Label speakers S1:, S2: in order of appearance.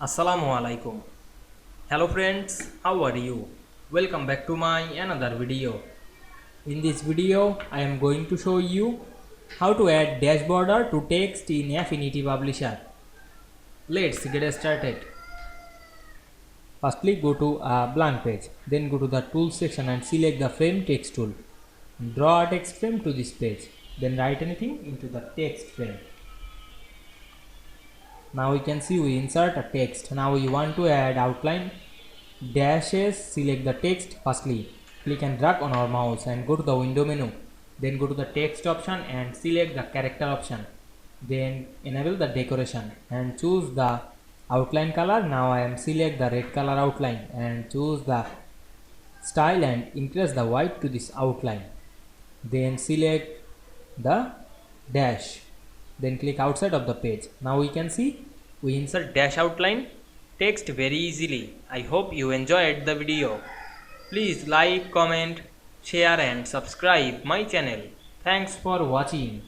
S1: Assalamu Walaikum. Hello friends, how are you? Welcome back to my another video. In this video, I am going to show you how to add dash border to text in Affinity Publisher. Let's get started. Firstly, go to a blank page. Then go to the tools section and select the frame text tool. Draw a text frame to this page. Then write anything into the text frame. Now we can see we insert a text. Now we want to add outline dashes. Select the text. Firstly, click and drag on our mouse and go to the window menu. Then go to the text option and select the character option. Then enable the decoration and choose the outline color. Now I am select the red color outline and choose the style and increase the white to this outline. Then select the dash. Then click outside of the page. Now we can see we insert dash outline text very easily. I hope you enjoyed the video. Please like, comment, share and subscribe my channel. Thanks for watching.